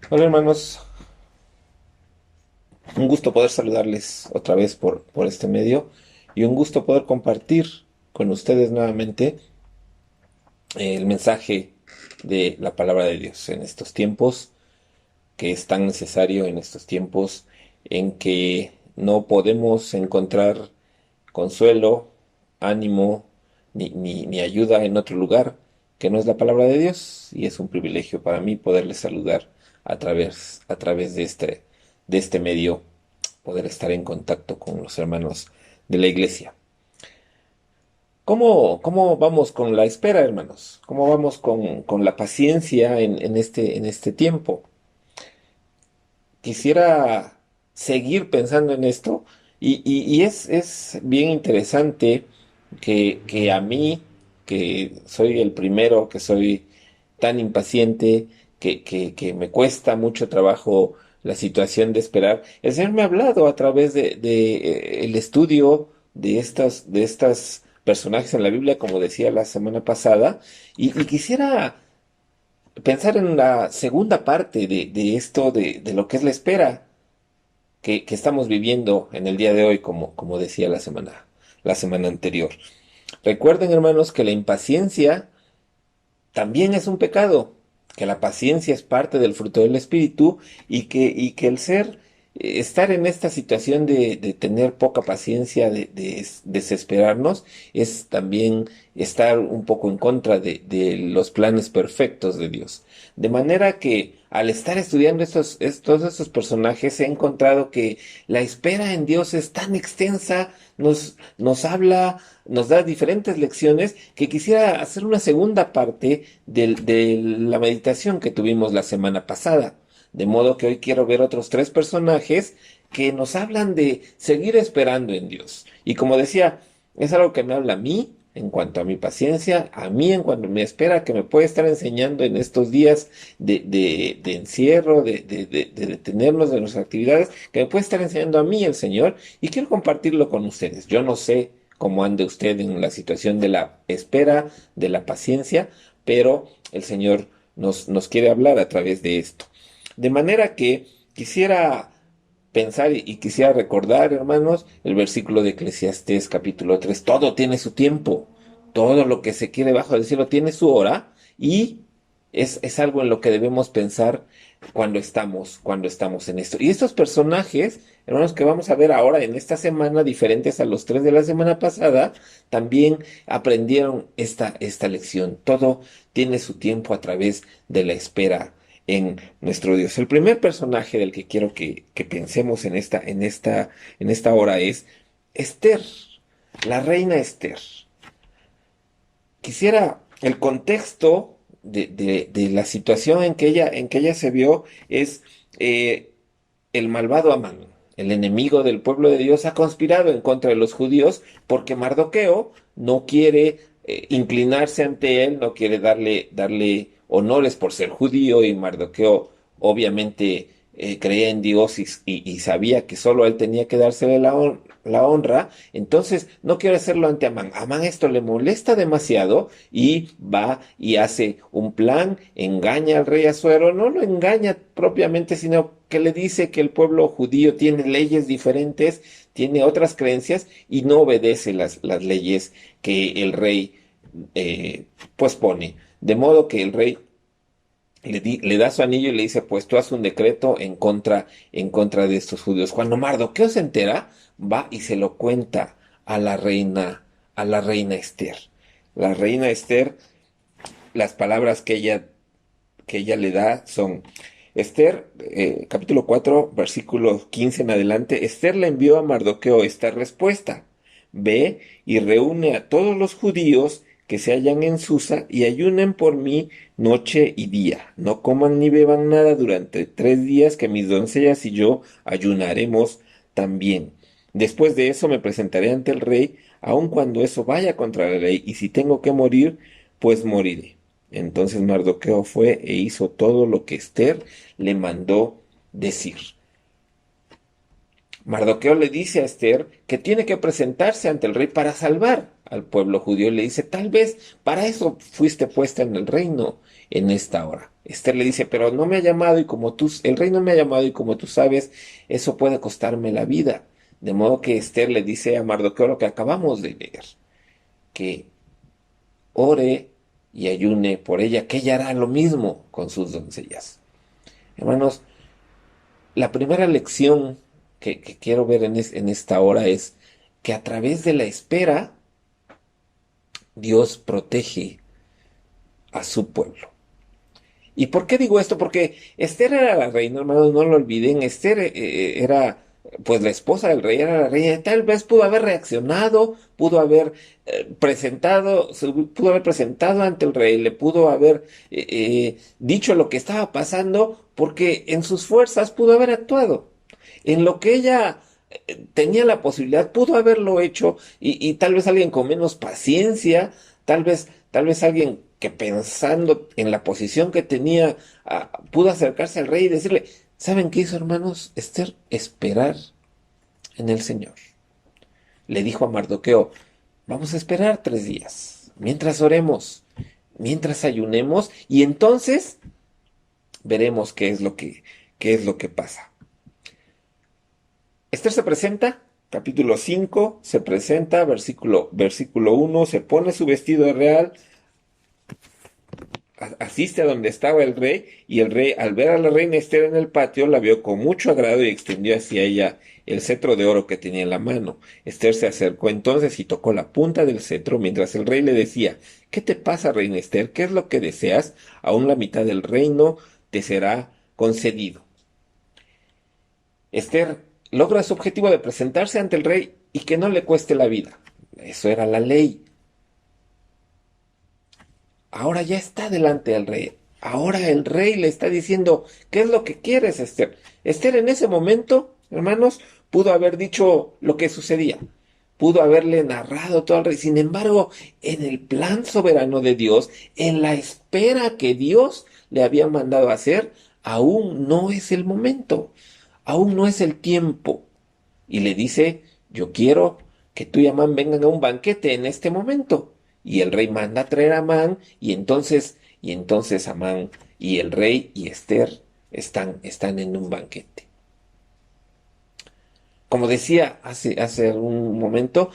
Hola hermanos, un gusto poder saludarles otra vez por este medio y un gusto poder compartir con ustedes nuevamente el mensaje de la palabra de Dios en estos tiempos que es tan necesario, en estos tiempos en que no podemos encontrar consuelo, ánimo ni ayuda en otro lugar que no es la palabra de Dios, y es un privilegio para mí poderles saludar a través de este medio, poder estar en contacto con los hermanos de la iglesia. ¿Cómo vamos con la espera, hermanos? ¿Cómo vamos con la paciencia en este tiempo? Quisiera seguir pensando en esto y es bien interesante que a mí, que soy el primero, que soy tan impaciente, que me cuesta mucho trabajo la situación de esperar, el Señor me ha hablado a través de el estudio de estas personajes en la Biblia, como decía la semana pasada, y quisiera pensar en la segunda parte de esto, de lo que es la espera que estamos viviendo en el día de hoy, como decía la semana anterior. Recuerden, hermanos, que la impaciencia también es un pecado, que la paciencia es parte del fruto del Espíritu y que el estar en esta situación de tener poca paciencia, de desesperarnos, es también estar un poco en contra de los planes perfectos de Dios. De manera que al estar estudiando todos estos personajes, he encontrado que la espera en Dios es tan extensa, nos habla, nos da diferentes lecciones, que quisiera hacer una segunda parte de la meditación que tuvimos la semana pasada. De modo que hoy quiero ver otros tres personajes que nos hablan de seguir esperando en Dios. Y como decía, es algo que me habla a mí en cuanto a mi paciencia, a mí en cuanto a mi espera, que me puede estar enseñando en estos días de encierro, de detenernos de nuestras actividades, que me puede estar enseñando a mí el Señor, y quiero compartirlo con ustedes. Yo no sé cómo ande usted en la situación de la espera, de la paciencia, pero el Señor nos quiere hablar a través de esto. De manera que quisiera pensar y quisiera recordar, hermanos, el versículo de Eclesiastés capítulo 3. Todo tiene su tiempo, todo lo que se quiere bajo del cielo tiene su hora, y es algo en lo que debemos pensar cuando estamos en esto. Y estos personajes, hermanos, que vamos a ver ahora en esta semana, diferentes a los tres de la semana pasada, también aprendieron esta lección. Todo tiene su tiempo a través de la espera en nuestro Dios. El primer personaje del que quiero que pensemos en esta hora es Esther, la reina Esther. Quisiera el contexto de la situación en que ella se vio es eh, el malvado Amán, el enemigo del pueblo de Dios, ha conspirado en contra de los judíos porque Mardoqueo no quiere inclinarse ante él, no quiere darle honores por ser judío, y Mardoqueo obviamente creía en Dios y sabía que solo él tenía que dársele la honra. Entonces no quiere hacerlo ante Amán. Amán esto le molesta demasiado y va y hace un plan, engaña al rey Asuero, no lo engaña propiamente, sino que le dice que el pueblo judío tiene leyes diferentes, tiene otras creencias y no obedece las leyes que el rey pues pone. De modo que el rey le da su anillo y le dice, pues tú haz un decreto en contra de estos judíos. Cuando Mardoqueo se entera, va y se lo cuenta a la reina Esther. La reina Esther, las palabras que ella le da son: Esther, capítulo 4 versículo 15 en adelante. Esther le envió a Mardoqueo esta respuesta: Ve y reúne a todos los judíos que se hallan en Susa y ayunen por mí noche y día. No coman ni beban nada durante 3 días, que mis doncellas y yo ayunaremos también. Después de eso me presentaré ante el rey, aun cuando eso vaya contra la ley, y si tengo que morir, pues moriré. Entonces Mardoqueo fue e hizo todo lo que Esther le mandó decir. Mardoqueo le dice a Esther que tiene que presentarse ante el rey para salvar al pueblo judío. Le dice, tal vez para eso fuiste puesta en el reino en esta hora. Esther le dice, pero no me ha llamado y como tú, el rey no me ha llamado y como tú sabes, eso puede costarme la vida. De modo que Esther le dice a Mardoqueo lo que acabamos de leer, que ore y ayune por ella, que ella hará lo mismo con sus doncellas. Hermanos, la primera lección que quiero ver en esta hora es que a través de la espera, Dios protege a su pueblo. ¿Y por qué digo esto? Porque Esther era la reina, hermanos, no lo olviden. Esther era, pues, la esposa del rey, era la reina. Tal vez pudo haber reaccionado, pudo haber pudo haber presentado ante el rey, le pudo haber dicho lo que estaba pasando, porque en sus fuerzas pudo haber actuado. En lo que ella tenía la posibilidad, pudo haberlo hecho, y tal vez alguien con menos paciencia, tal vez alguien que pensando en la posición que tenía, pudo acercarse al rey y decirle, ¿saben qué hizo, hermanos? Esther, esperar en el Señor. Le dijo a Mardoqueo, vamos a esperar 3 días, mientras oremos, mientras ayunemos, y entonces veremos qué es lo que pasa. Esther se presenta, capítulo 5, se presenta, versículo 1, se pone su vestido real, asiste a donde estaba el rey, y el rey, al ver a la reina Esther en el patio, la vio con mucho agrado y extendió hacia ella el cetro de oro que tenía en la mano. Esther se acercó entonces y tocó la punta del cetro, mientras el rey le decía, ¿qué te pasa, reina Esther? ¿Qué es lo que deseas? Aún la mitad del reino te será concedido. Esther logra su objetivo de presentarse ante el rey y que no le cueste la vida. Eso era la ley. Ahora ya está delante del rey. Ahora el rey le está diciendo, ¿qué es lo que quieres, Esther? Esther en ese momento, hermanos, pudo haber dicho lo que sucedía. Pudo haberle narrado todo al rey. Sin embargo, en el plan soberano de Dios, en la espera que Dios le había mandado hacer, aún no es el momento. Aún no es el tiempo. Y le dice, yo quiero que tú y Amán vengan a un banquete en este momento. Y el rey manda a traer a Amán, y entonces Amán y el rey y Esther están en un banquete. Como decía hace un momento,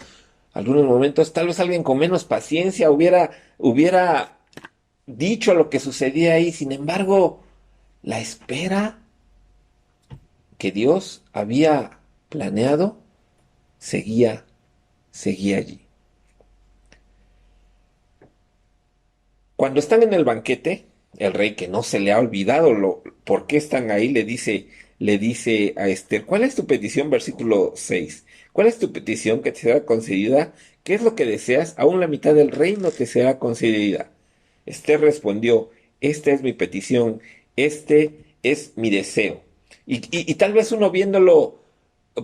algunos momentos, tal vez alguien con menos paciencia hubiera dicho lo que sucedía ahí. Sin embargo, la espera que Dios había planeado seguía, seguía allí. Cuando están en el banquete, el rey, que no se le ha olvidado por qué están ahí, le dice a Esther, ¿cuál es tu petición? Versículo 6. ¿Cuál es tu petición que te será concedida? ¿Qué es lo que deseas? Aún la mitad del reino te será concedida. Esther respondió, esta es mi petición, este es mi deseo. Y tal vez uno viéndolo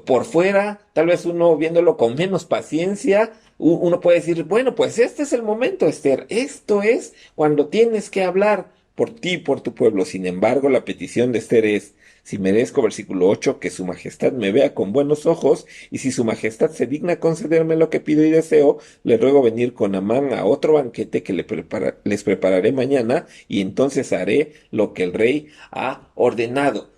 por fuera, tal vez uno viéndolo con menos paciencia, uno puede decir, bueno, pues este es el momento, Esther, esto es cuando tienes que hablar por ti y por tu pueblo. Sin embargo, la petición de Esther es, si merezco, versículo 8, que su majestad me vea con buenos ojos, y si su majestad se digna concederme lo que pido y deseo, le ruego venir con Amán a otro banquete que les prepararé mañana, y entonces haré lo que el rey ha ordenado.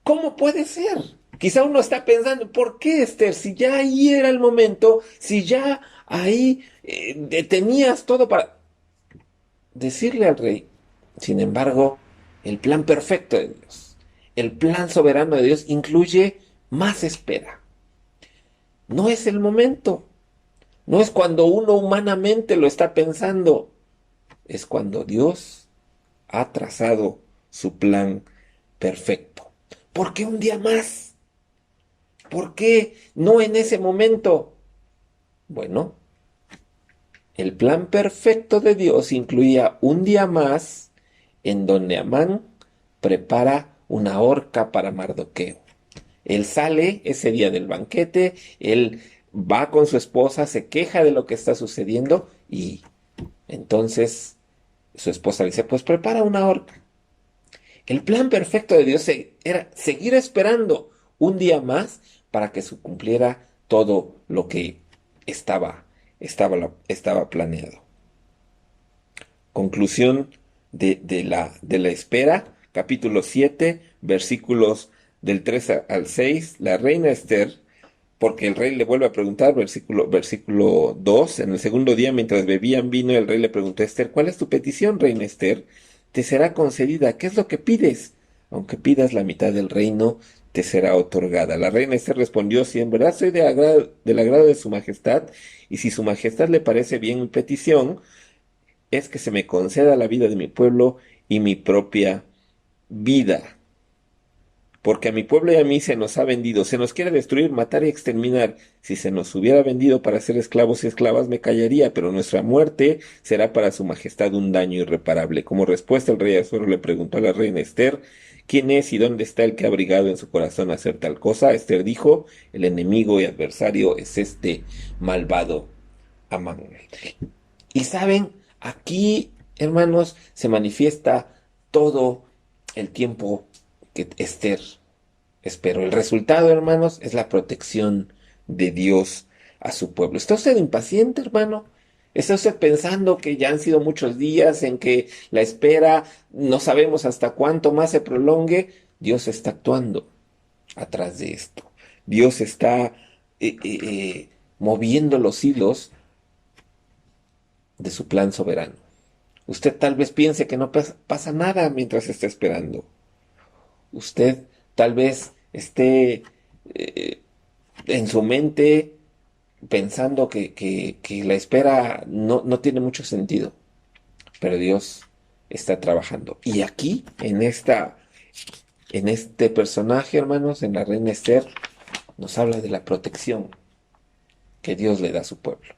¿Cómo puede ser? Quizá uno está pensando, ¿por qué, Esther? Si ya ahí era el momento, si ya ahí tenías todo para decirle al rey. Sin embargo, el plan perfecto de Dios, el plan soberano de Dios incluye más espera. No es el momento, no es cuando uno humanamente lo está pensando, es cuando Dios ha trazado su plan perfecto. ¿Por qué un día más? ¿Por qué no en ese momento? Bueno, el plan perfecto de Dios incluía un día más en donde Amán prepara una horca para Mardoqueo. Él sale ese día del banquete, él va con su esposa, se queja de lo que está sucediendo y entonces su esposa le dice, pues prepara una horca. El plan perfecto de Dios era seguir esperando un día más para que se cumpliera todo lo que estaba planeado. Conclusión de la espera, capítulo 7, versículos del 3 al 6. La reina Esther, porque el rey le vuelve a preguntar, versículo 2, en el segundo día, mientras bebían vino, el rey le preguntó a Esther: ¿cuál es tu petición, reina Esther? Te será concedida. ¿Qué es lo que pides? Aunque pidas la mitad del reino, te será otorgada. La reina Esther respondió: si en verdad soy del agrado de su majestad, y si su majestad le parece bien mi petición, es que se me conceda la vida de mi pueblo y mi propia vida. Porque a mi pueblo y a mí se nos ha vendido, se nos quiere destruir, matar y exterminar. Si se nos hubiera vendido para ser esclavos y esclavas, me callaría, pero nuestra muerte será para su majestad un daño irreparable. Como respuesta, el rey Asuero le preguntó a la reina Esther: ¿quién es y dónde está el que ha abrigado en su corazón hacer tal cosa? Esther dijo: el enemigo y adversario es este malvado Amán. Y saben, aquí, hermanos, se manifiesta todo el tiempo que Esther esperó. El resultado, hermanos, es la protección de Dios a su pueblo. ¿Está usted impaciente, hermano? ¿Está usted pensando que ya han sido muchos días en que la espera no sabemos hasta cuánto más se prolongue? Dios está actuando atrás de esto. Dios está moviendo los hilos de su plan soberano. Usted tal vez piense que no pasa nada mientras está esperando. Usted tal vez esté eh, en su mente pensando que la espera no tiene mucho sentido, pero Dios está trabajando. Y aquí, en este personaje, hermanos, en la reina Esther, nos habla de la protección que Dios le da a su pueblo.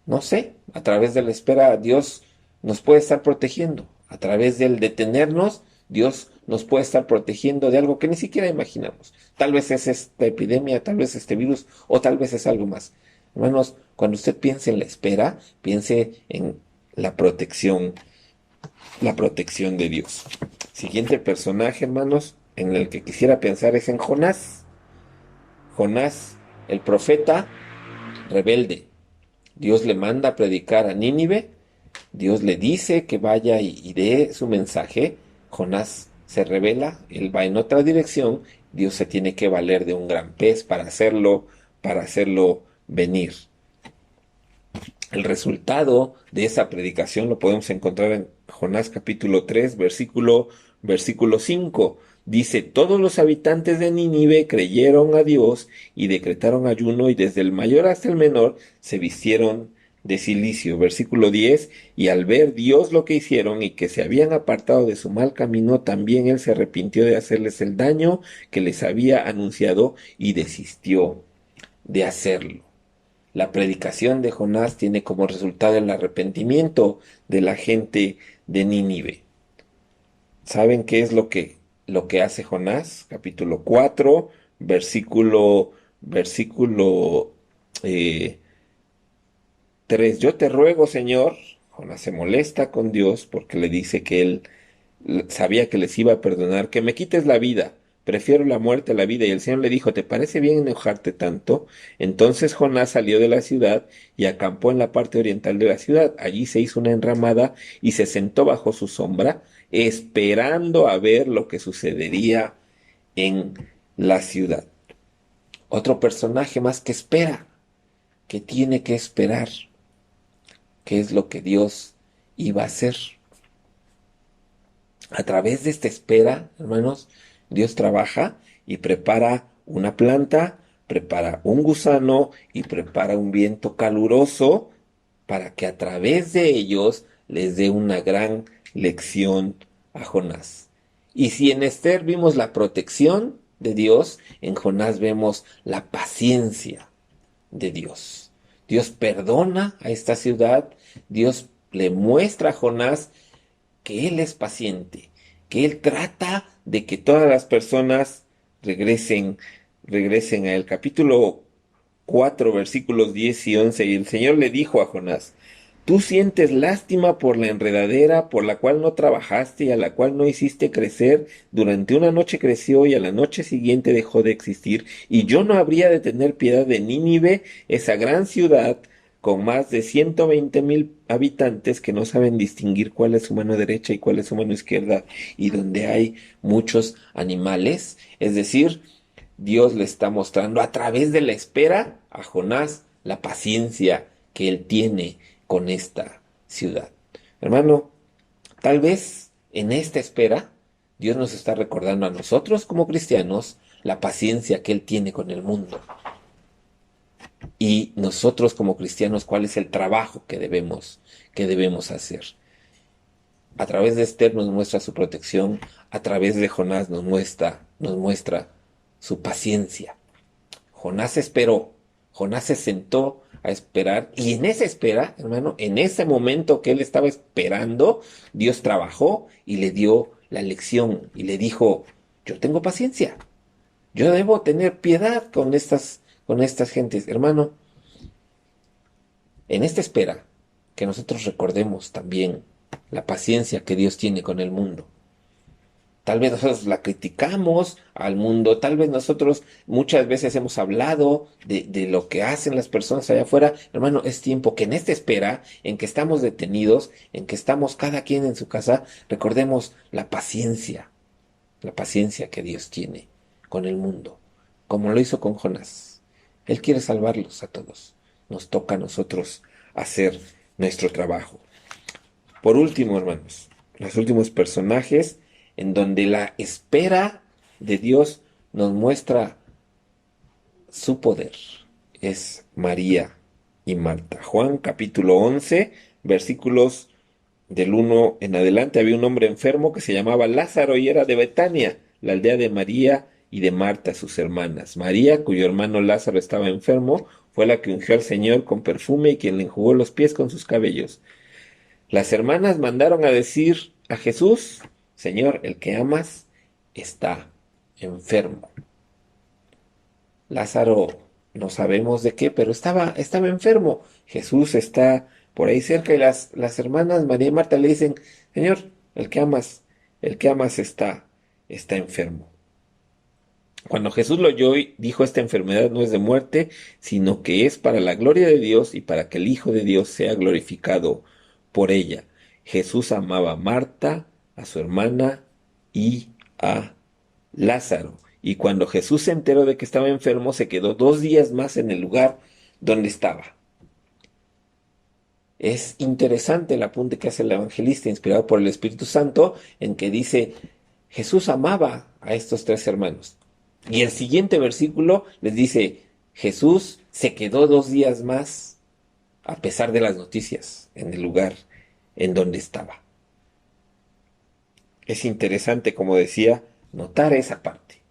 No sé, a través de la espera Dios nos puede estar protegiendo. A través del detenernos, Dios nos puede estar protegiendo de algo que ni siquiera imaginamos. Tal vez es esta epidemia, tal vez este virus, o tal vez es algo más. Hermanos, cuando usted piense en la espera, piense en la protección de Dios. Siguiente personaje, hermanos, en el que quisiera pensar es en Jonás. Jonás, el profeta rebelde. Dios le manda a predicar a Nínive, Dios le dice que vaya y dé su mensaje. Jonás se revela, él va en otra dirección, Dios se tiene que valer de un gran pez para hacerlo venir. El resultado de esa predicación lo podemos encontrar en Jonás capítulo 3, versículo 5. Dice: todos los habitantes de Nínive creyeron a Dios y decretaron ayuno, y desde el mayor hasta el menor se vistieron de cilicio. Versículo 10. Y al ver Dios lo que hicieron y que se habían apartado de su mal camino, también él se arrepintió de hacerles el daño que les había anunciado y desistió de hacerlo. La predicación de Jonás tiene como resultado el arrepentimiento de la gente de Nínive. ¿Saben qué es lo que hace Jonás? Capítulo 4, versículo 3. Yo te ruego, Señor. Jonás se molesta con Dios porque le dice que él sabía que les iba a perdonar, que me quites la vida, prefiero la muerte a la vida. Y el Señor le dijo: ¿te parece bien enojarte tanto? Entonces Jonás salió de la ciudad y acampó en la parte oriental de la ciudad. Allí se hizo una enramada y se sentó bajo su sombra, esperando a ver lo que sucedería en la ciudad. Otro personaje más que espera, que tiene que esperar, qué es lo que Dios iba a hacer. A través de esta espera, hermanos, Dios trabaja y prepara una planta, prepara un gusano y prepara un viento caluroso para que a través de ellos les dé una gran lección a Jonás. Y si en Esther vimos la protección de Dios, en Jonás vemos la paciencia de Dios. Dios perdona a esta ciudad, Dios le muestra a Jonás que Él es paciente, que Él trata de que todas las personas regresen, regresen a Él. Capítulo 4, versículos 10 y 11. Y el Señor le dijo a Jonás: tú sientes lástima por la enredadera por la cual no trabajaste y a la cual no hiciste crecer. Durante una noche creció y a la noche siguiente dejó de existir. Y yo no habría de tener piedad de Nínive, esa gran ciudad con más de 120,000 habitantes que no saben distinguir cuál es su mano derecha y cuál es su mano izquierda, y donde hay muchos animales. Es decir, Dios le está mostrando a través de la espera a Jonás la paciencia que él tiene con esta ciudad. Hermano, tal vez en esta espera Dios nos está recordando a nosotros como cristianos la paciencia que él tiene con el mundo. Y nosotros como cristianos, ¿cuál es el trabajo que debemos hacer? A través de Esther nos muestra su protección, a través de Jonás nos muestra su paciencia. Jonás esperó, Jonás se sentó a esperar, y en esa espera, hermano, en ese momento que él estaba esperando, Dios trabajó y le dio la lección y le dijo: yo tengo paciencia, yo debo tener piedad con estas gentes. Hermano, en esta espera, que nosotros recordemos también la paciencia que Dios tiene con el mundo. Tal vez nosotros la criticamos al mundo, tal vez nosotros muchas veces hemos hablado de lo que hacen las personas allá afuera. Hermano, es tiempo que en esta espera, en que estamos detenidos, en que estamos cada quien en su casa, recordemos la paciencia que Dios tiene con el mundo, como lo hizo con Jonás. Él quiere salvarlos a todos. Nos toca a nosotros hacer nuestro trabajo. Por último, hermanos, los últimos personajes en donde la espera de Dios nos muestra su poder es María y Marta. Juan capítulo 11, versículos del 1 en adelante. Había un hombre enfermo que se llamaba Lázaro y era de Betania, la aldea de María y de Marta, sus hermanas. María, cuyo hermano Lázaro estaba enfermo, fue la que ungió al Señor con perfume y quien le enjugó los pies con sus cabellos. Las hermanas mandaron a decir a Jesús: Señor, el que amas está enfermo. Lázaro, no sabemos de qué, pero estaba enfermo. Jesús está por ahí cerca y las hermanas María y Marta le dicen: Señor, el que amas está enfermo. Cuando Jesús lo oyó, dijo: esta enfermedad no es de muerte, sino que es para la gloria de Dios y para que el Hijo de Dios sea glorificado por ella. Jesús amaba a Marta, a su hermana y a Lázaro. Y cuando Jesús se enteró de que estaba enfermo, se quedó 2 días más en el lugar donde estaba. Es interesante el apunte que hace el evangelista, inspirado por el Espíritu Santo, en que dice: Jesús amaba a estos 3 hermanos. Y el siguiente versículo les dice: Jesús se quedó 2 días más, a pesar de las noticias, en el lugar en donde estaba. Es interesante, como decía, notar esa parte.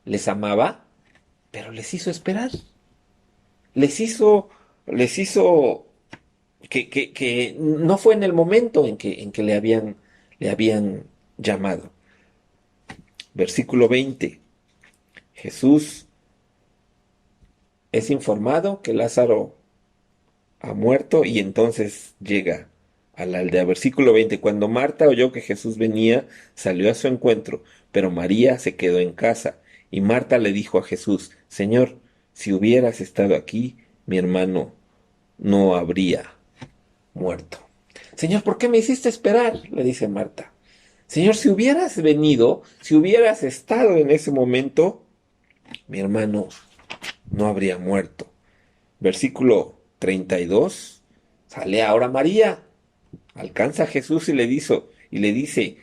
Les amaba, pero les hizo esperar. Les hizo que no fue en el momento en que le habían llamado. Versículo 20. Jesús es informado que Lázaro ha muerto y entonces llega a la aldea. Versículo 20. Cuando Marta oyó que Jesús venía, salió a su encuentro, pero María se quedó en casa. Y Marta le dijo a Jesús: Señor, si hubieras estado aquí, mi hermano no habría muerto. Señor, ¿por qué me hiciste esperar? Le dice Marta. Señor, si hubieras venido, si hubieras estado en ese momento, mi hermano no habría muerto. Versículo 32. Sale ahora María, alcanza a Jesús y le dice,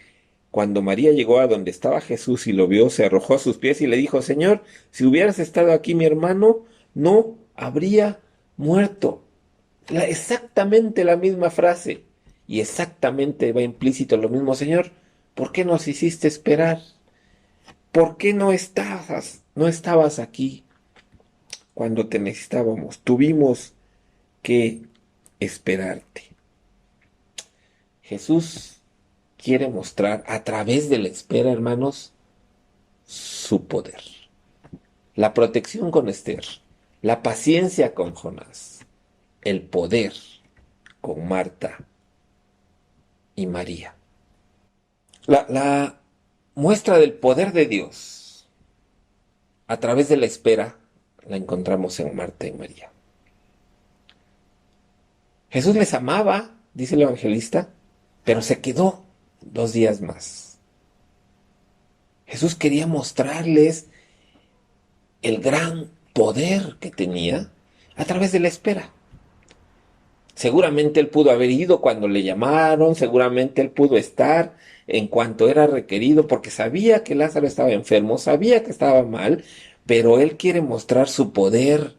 cuando María llegó a donde estaba Jesús y lo vio, se arrojó a sus pies y le dijo: Señor, si hubieras estado aquí, mi hermano no habría muerto. Exactamente la misma frase y exactamente va implícito lo mismo. Señor, ¿por qué nos hiciste esperar? ¿Por qué no estabas aquí cuando te necesitábamos? Tuvimos que esperarte. Jesús quiere mostrar a través de la espera, hermanos, su poder. La protección con Esther, la paciencia con Jonás, el poder con Marta y María. La muestra del poder de Dios a través de la espera la encontramos en Marta y María. Jesús les amaba, dice el evangelista, pero se quedó 2 días más. Jesús quería mostrarles el gran poder que tenía a través de la espera. Seguramente él pudo haber ido cuando le llamaron, seguramente él pudo estar en cuanto era requerido, porque sabía que Lázaro estaba enfermo, sabía que estaba mal, pero él quiere mostrar su poder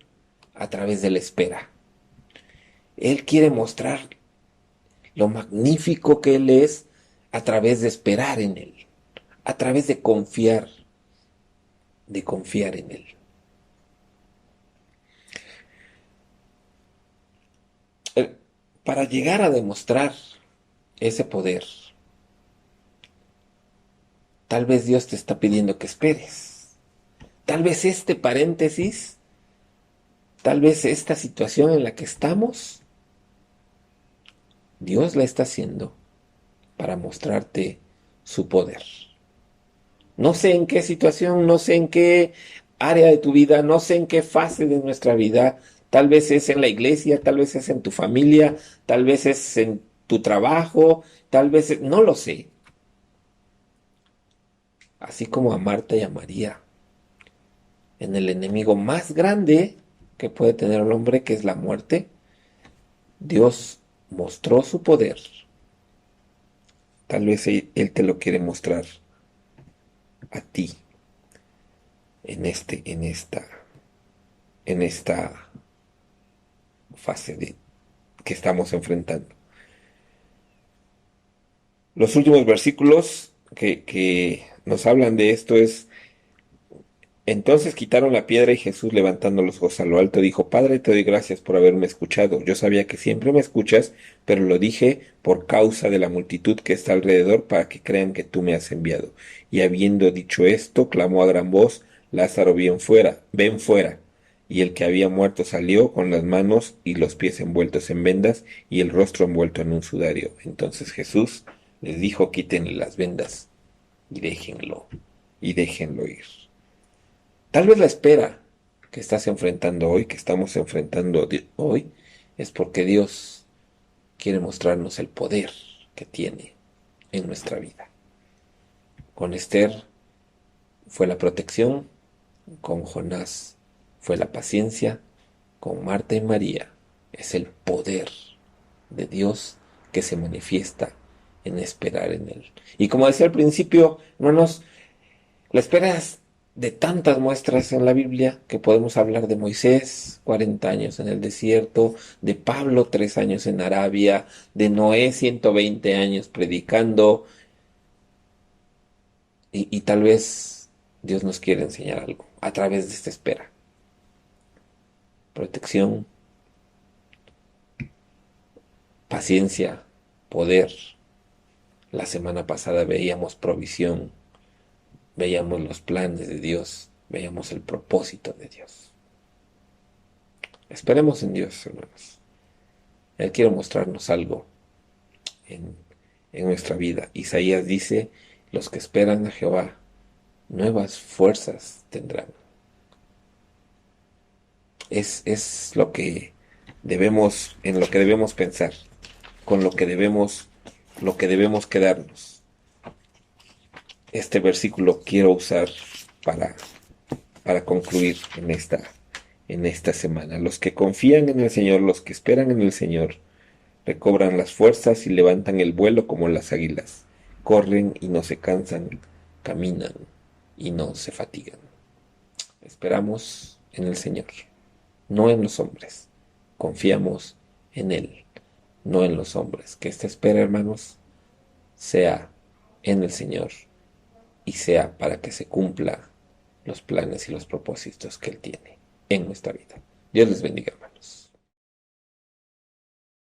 a través de la espera. Él quiere mostrar lo magnífico que él es a través de esperar en él, a través de confiar en él. Eh, Para llegar a demostrar ese poder, tal vez Dios te está pidiendo que esperes. Tal vez este paréntesis, tal vez esta situación en la que estamos, Dios la está haciendo para mostrarte su poder. No sé en qué situación, no sé en qué área de tu vida, no sé en qué fase de nuestra vida. Tal vez es en la iglesia, tal vez es en tu familia, tal vez es en tu trabajo, tal vez no lo sé. Así como a Marta y a María, en el enemigo más grande que puede tener el hombre, que es la muerte, Dios mostró su poder. Tal vez él te lo quiere mostrar a ti en esta fase que estamos enfrentando. Los últimos versículos que nos hablan de esto es: entonces quitaron la piedra y Jesús, levantando los ojos a lo alto, dijo: Padre, te doy gracias por haberme escuchado. Yo sabía que siempre me escuchas, pero lo dije por causa de la multitud que está alrededor, para que crean que tú me has enviado. Y habiendo dicho esto, clamó a gran voz: Lázaro, bien fuera, ven fuera. Y el que había muerto salió con las manos y los pies envueltos en vendas y el rostro envuelto en un sudario. Entonces Jesús les dijo: quítenle las vendas y déjenlo ir. Tal vez la espera que estás enfrentando hoy, que estamos enfrentando hoy, es porque Dios quiere mostrarnos el poder que tiene en nuestra vida. Con Esther fue la protección, con Jonás fue la paciencia, con Marta y María es el poder de Dios que se manifiesta en esperar en Él. Y como decía al principio, hermanos, la espera es de tantas muestras en la Biblia que podemos hablar de Moisés, 40 años en el desierto, de Pablo, 3 años en Arabia, de Noé, 120 años predicando, y tal vez Dios nos quiere enseñar algo a través de esta espera. Protección, paciencia, poder. La semana pasada veíamos provisión, veíamos los planes de Dios, veíamos el propósito de Dios. Esperemos en Dios, hermanos. Él quiere mostrarnos algo en, en nuestra vida. Isaías dice: los que esperan a Jehová, nuevas fuerzas tendrán. Es en lo que debemos pensar, con lo que debemos quedarnos. Este versículo quiero usar para, para concluir en esta semana. Los que confían en el Señor, los que esperan en el Señor, recobran las fuerzas y levantan el vuelo como las águilas. Corren y no se cansan, caminan y no se fatigan. Esperamos en el Señor, no en los hombres. Confiamos en Él, no en los hombres. Que esta espera, hermanos, sea en el Señor y sea para que se cumpla los planes y los propósitos que Él tiene en nuestra vida. Dios les bendiga, hermanos.